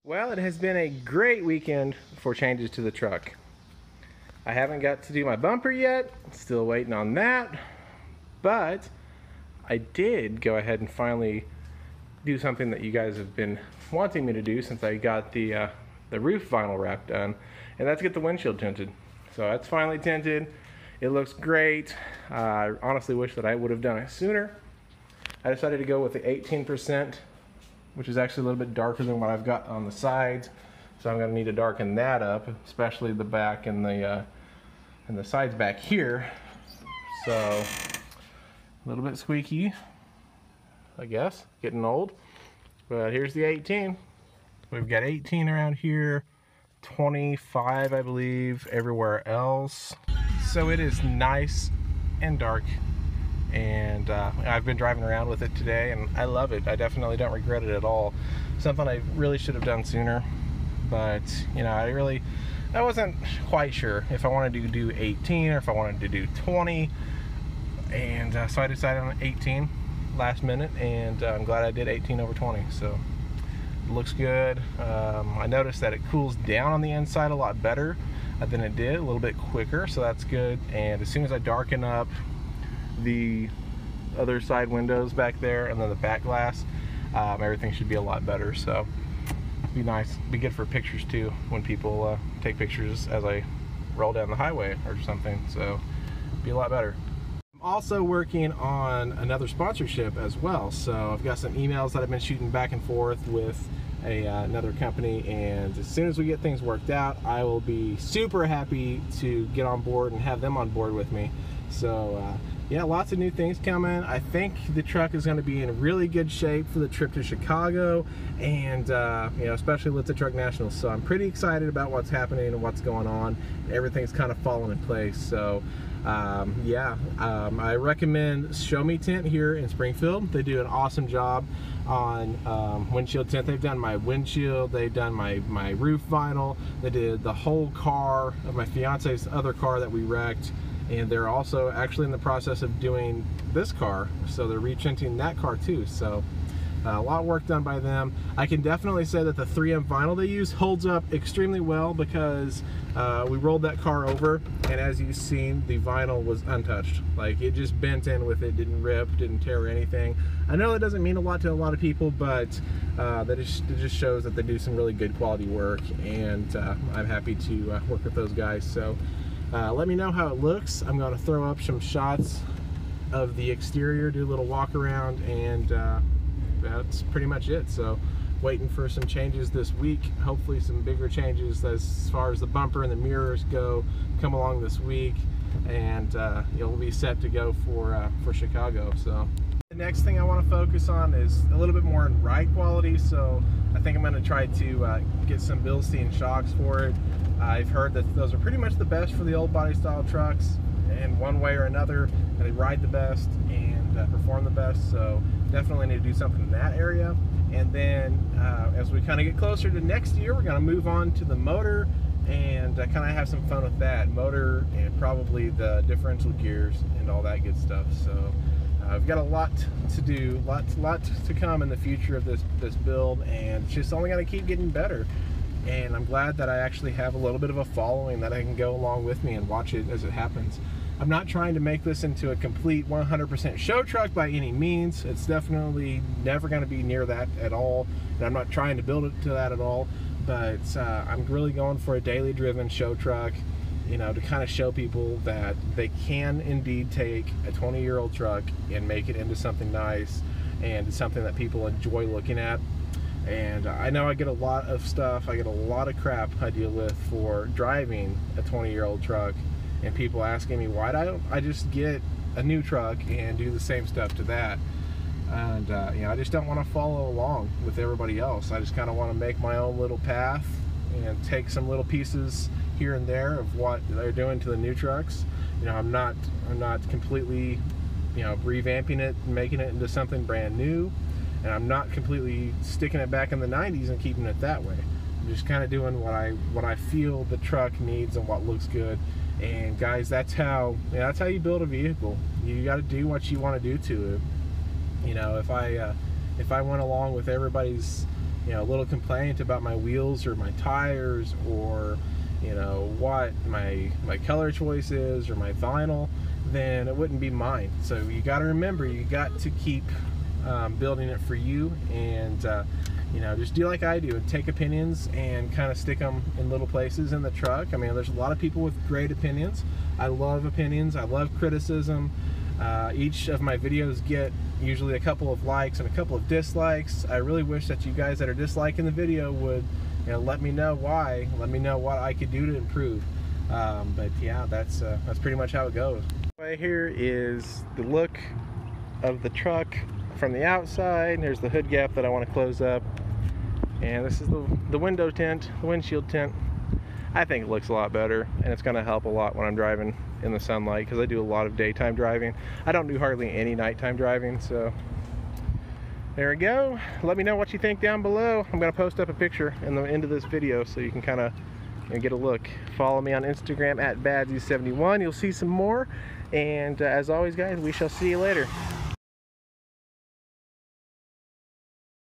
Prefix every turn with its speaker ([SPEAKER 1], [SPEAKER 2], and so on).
[SPEAKER 1] Well, it has been a great weekend for changes to the truck. I haven't got to do my bumper yet, still waiting on that, but I did go ahead and finally do something that you guys have been wanting me to do since I got the roof vinyl wrap done, and that's get the windshield tinted. So that's finally tinted. It looks great. I honestly wish that I would have done it sooner. I decided to go with the 18%, which is actually a little bit darker than what I've got on the sides. So I'm gonna need to darken that up, especially the back and the sides back here. So a little bit squeaky, I guess, getting old. But here's the 18. We've got 18 around here, 25, I believe, everywhere else. So it is nice and dark. And I've been driving around with it today and I love it. I definitely don't regret it at all. Something I really should have done sooner, but you know, I wasn't quite sure if I wanted to do 18 or if I wanted to do 20, and so I decided on 18 last minute, and I'm glad I did 18 over 20. So it looks good. I noticed that it cools down on the inside a lot better than it did, a little bit quicker, so that's good. And as soon as I darken up the other side windows back there and then the back glass, everything should be a lot better. So be nice, be good for pictures too when people take pictures as I roll down the highway or something. So be a lot better. I'm also working on another sponsorship as well. So I've got some emails that I've been shooting back and forth with another company, and as soon as we get things worked out, I will be super happy to get on board and have them on board with me. So yeah, lots of new things coming. I think the truck is going to be in really good shape for the trip to Chicago, and you know, especially with the Truck Nationals. So I'm pretty excited about what's happening and what's going on. Everything's kind of falling in place. So yeah, I recommend ShoMeTint here in Springfield. They do an awesome job on windshield tint. They've done my windshield, they've done my roof vinyl, they did the whole car of my fiance's other car that we wrecked. And they're also actually in the process of doing this car, so they're re-tinting that car too. So a lot of work done by them. I can definitely say that the 3M vinyl they use holds up extremely well, because we rolled that car over, and as you've seen, the vinyl was untouched. Like, it just bent in with it, didn't rip, didn't tear or anything. I know that doesn't mean a lot to a lot of people, but it just shows that they do some really good quality work, and I'm happy to work with those guys. So let me know how it looks. I'm going to throw up some shots of the exterior, do a little walk around, and that's pretty much it. So waiting for some changes this week, hopefully some bigger changes as far as the bumper and the mirrors go come along this week, and you'll be set to go for Chicago. So the next thing I want to focus on is a little bit more in ride quality. So I think I'm going to try to get some Bilstein shocks for it. I've heard that those are pretty much the best for the old body style trucks in one way or another, and they ride the best and perform the best. So definitely need to do something in that area. And then as we kind of get closer to next year, we're going to move on to the motor and kind of have some fun with that motor, and probably the differential gears and all that good stuff. So I've got a lot to do, lot to come in the future of this build, and it's just only going to keep getting better. And I'm glad that I actually have a little bit of a following that I can go along with me and watch it as it happens. I'm not trying to make this into a complete 100% show truck by any means. It's definitely never going to be near that at all, and I'm not trying to build it to that at all. But I'm really going for a daily driven show truck, you know, to kind of show people that they can indeed take a 20-year-old truck and make it into something nice and something that people enjoy looking at. And I know I get a lot of stuff, I get a lot of crap I deal with for driving a 20-year-old truck, and people asking me why don't I just get a new truck and do the same stuff to that. And you know, I just don't want to follow along with everybody else. I just kind of want to make my own little path and take some little pieces here and there of what they're doing to the new trucks. You know, I'm not completely, you know, revamping it and making it into something brand new. And I'm not completely sticking it back in the 90s and keeping it that way. I'm just kind of doing what I feel the truck needs and what looks good. And guys, that's how you build a vehicle. You got to do what you want to do to it. You know, if I went along with everybody's a little complaint about my wheels or my tires, or what my color choice is, or my vinyl, then it wouldn't be mine. So you got to remember, you got to keep building it for you, and just do like I do and take opinions and kind of stick them in little places in the truck. I mean, there's a lot of people with great opinions. I love opinions. I love criticism. Each of my videos get usually a couple of likes and a couple of dislikes. I really wish that you guys that are disliking the video would let me know why. Let me know what I could do to improve. But yeah, that's pretty much how it goes. Right here is the look of the truck from the outside. There's the hood gap that I want to close up, and this is the window tint, the windshield tint. I think it looks a lot better, and it's going to help a lot when I'm driving in the sunlight, because I do a lot of daytime driving. I don't do hardly any nighttime driving. So there we go. Let me know what you think down below. I'm going to post up a picture in the end of this video so you can kind of get a look. Follow me on Instagram at Badsy71. You'll see some more, and as always guys, we shall see you later.